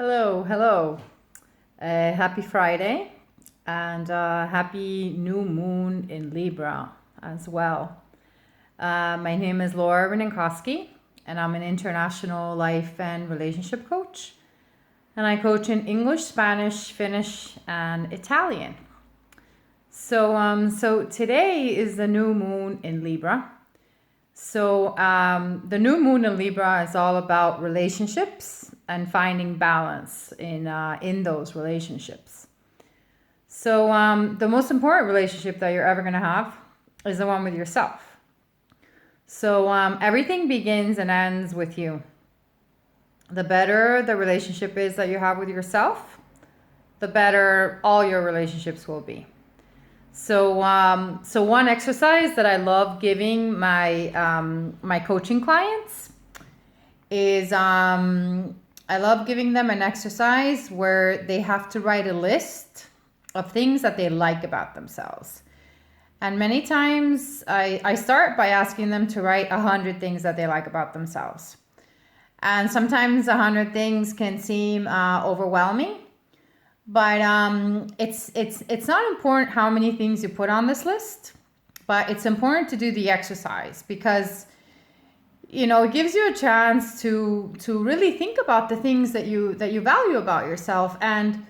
Hello. Happy Friday and happy new moon in Libra as well. My name is Laura Reninkowski and I'm an international life and relationship coach. And I coach in English, Spanish, Finnish, and Italian. So today is the new moon in Libra. So the new moon in Libra is all about relationships and finding balance in those relationships. So the most important relationship that you're ever going to have is the one with yourself. So everything begins and ends with you. The better the relationship is that you have with yourself, the better all your relationships will be. So one exercise that I love giving my coaching clients is I love giving them an exercise where they have to write a list of things that they like about themselves. And many times I start by asking them to write 100 things that they like about themselves. And sometimes 100 things can seem overwhelming. But it's not important how many things you put on this list, but it's important to do the exercise because, it gives you a chance to really think about the things that you value about yourself. And,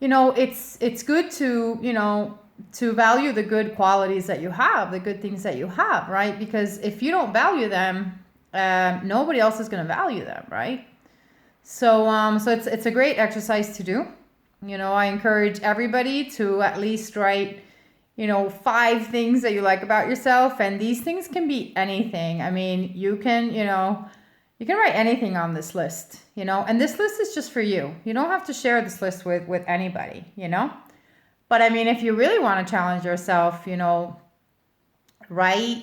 it's good to value the good qualities that you have, the good things that you have, right? Because if you don't value them, nobody else is going to value them, right? So it's a great exercise to do. I encourage everybody to at least write, 5 things that you like about yourself. And these things can be anything. I mean, you can write anything on this list, and this list is just for you. You don't have to share this list with anybody, But I mean, if you really want to challenge yourself, write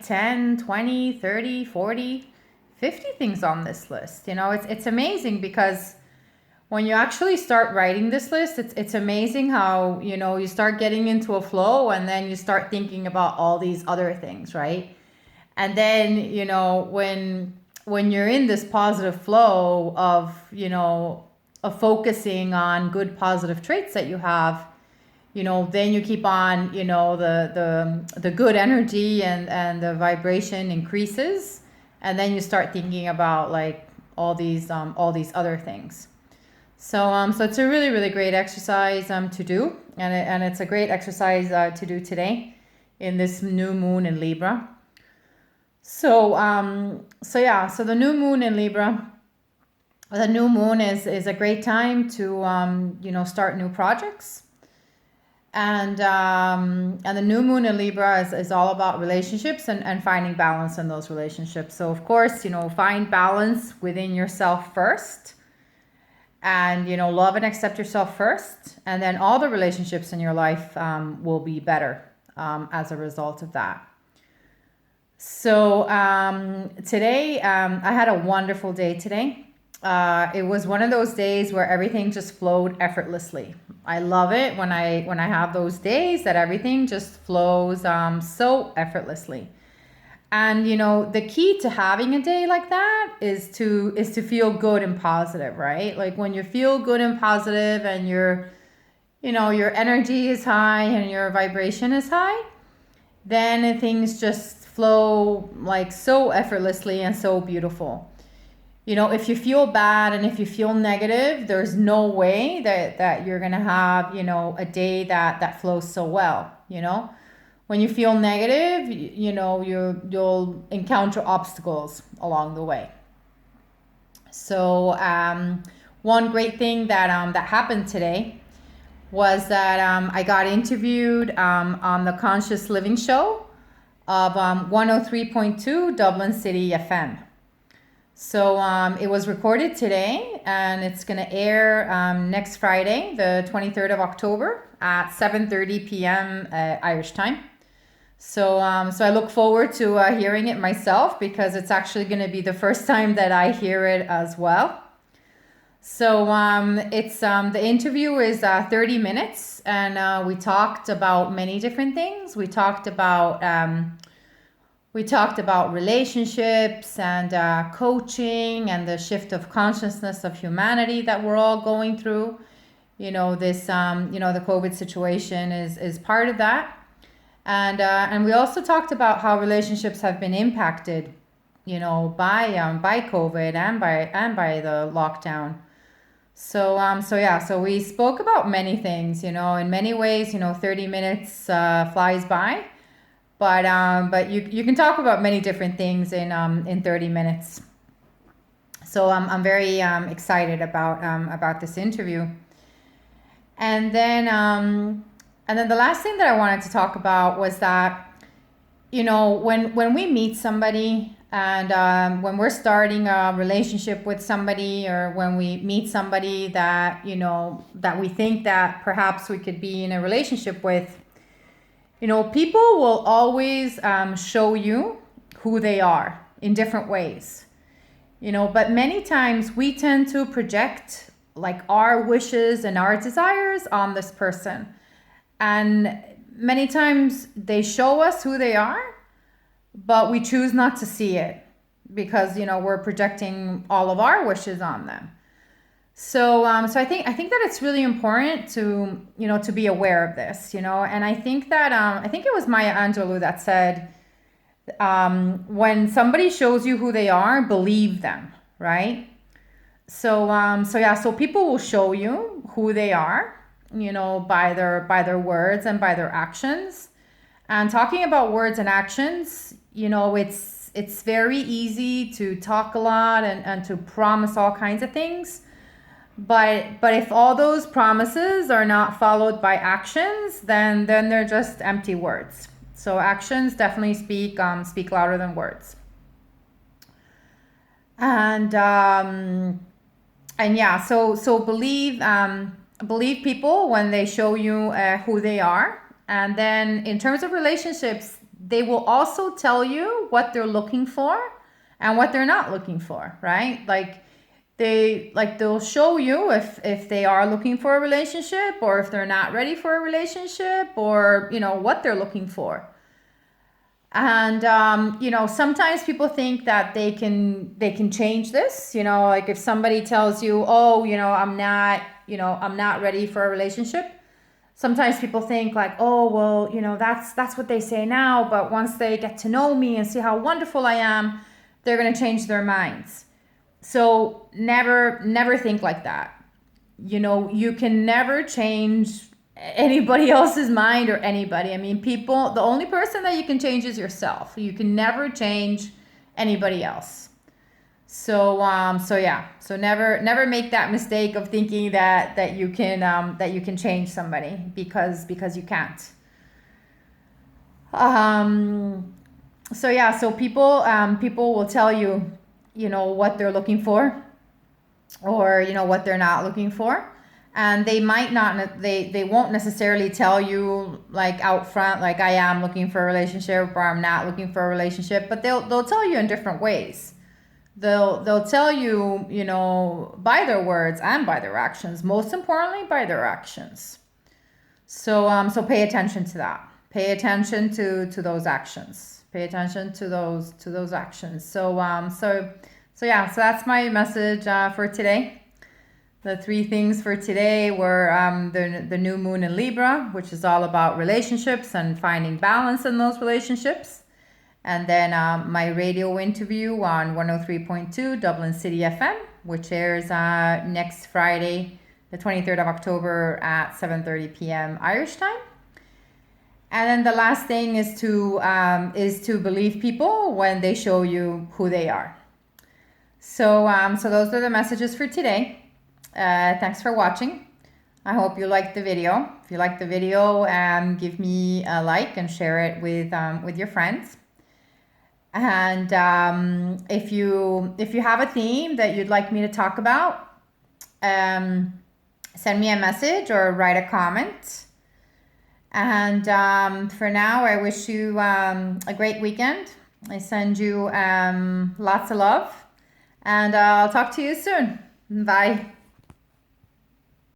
10, 20, 30, 40, 50 things on this list. It's amazing because when you actually start writing this list, it's amazing how, you start getting into a flow and then you start thinking about all these other things, right? And then, when you're in this positive flow of focusing on good positive traits that you have, then you keep on, the good energy and the vibration increases. And then you start thinking about like all these other things. So it's a really, really great exercise to do, and it's a great exercise to do today in this new moon in Libra. So the new moon in Libra, the new moon is a great time to start new projects, and the new moon in Libra is all about relationships and finding balance in those relationships. So of course, find balance within yourself first. And, love and accept yourself first. And then all the relationships in your life will be better as a result of that. So today, I had a wonderful day today. It was one of those days where everything just flowed effortlessly. I love it when I have those days that everything just flows so effortlessly. And, the key to having a day like that is to feel good and positive, right? Like when you feel good and positive and your energy is high and your vibration is high, then things just flow like so effortlessly and so beautiful. If you feel bad and if you feel negative, there's no way that you're going to have, a day that flows so well, When you feel negative, you'll encounter obstacles along the way. So one great thing that happened today was that I got interviewed on the Conscious Living show of 103.2 Dublin City FM. So it was recorded today and it's going to air next Friday, the 23rd of October at 7:30 p.m. Irish time. So I look forward to hearing it myself because it's actually going to be the first time that I hear it as well. So it's the interview is 30 minutes and we talked about many different things. We talked about We talked about relationships and coaching and the shift of consciousness of humanity that we're all going through. This, the COVID situation is part of that. And we also talked about how relationships have been impacted, by COVID and by the lockdown. So we spoke about many things, in many ways, 30 minutes flies by, but you can talk about many different things in 30 minutes. So I'm very excited about this interview. And then the last thing that I wanted to talk about was that, when we meet somebody and when we're starting a relationship with somebody, or when we meet somebody that, that we think that perhaps we could be in a relationship with, people will always show you who they are in different ways, but many times we tend to project like our wishes and our desires on this person. And many times they show us who they are, but we choose not to see it because, we're projecting all of our wishes on them. So I think that it's really important to, to be aware of this, and I think that, I think it was Maya Angelou that said, when somebody shows you who they are, believe them, right? So people will show you who they are, by their words and by their actions. And talking about words and actions, it's very easy to talk a lot and to promise all kinds of things. But if all those promises are not followed by actions, then they're just empty words. So actions definitely speak louder than words. And yeah, so believe people when they show you who they are. And then in terms of relationships, they will also tell you what they're looking for and what they're not looking for, right? They'll show you if they are looking for a relationship, or if they're not ready for a relationship, or what they're looking for. And sometimes people think that they can change this, like if somebody tells you, oh, I'm not ready for a relationship. Sometimes people think like, oh, well, that's what they say now, but once they get to know me and see how wonderful I am, they're going to change their minds. So never think like that. You can never change anybody else's mind or anybody. I mean, the only person that you can change is yourself. You can never change anybody else. So never make that mistake of thinking that you can change somebody, because you can't. So people will tell you, what they're looking for, or what they're not looking for. And they might not, they won't necessarily tell you like out front, like I am looking for a relationship or I'm not looking for a relationship, but they'll tell you in different ways. They'll tell you, by their words and by their actions, most importantly by their actions. So pay attention to that. Pay attention to those actions. Pay attention to those actions. So that's my message for today. The 3 things for today were the new moon in Libra, which is all about relationships and finding balance in those relationships. And then my radio interview on 103.2 Dublin City FM, which airs next Friday, the 23rd of October at 7:30 p.m. Irish time. And then the last thing is to believe people when they show you who they are. So those are the messages for today. Thanks for watching. I hope you liked the video. If you liked the video, give me a like and share it with your friends. And if you have a theme that you'd like me to talk about, send me a message or write a comment. And for now, I wish you a great weekend. I send you lots of love, and I'll talk to you soon. Bye.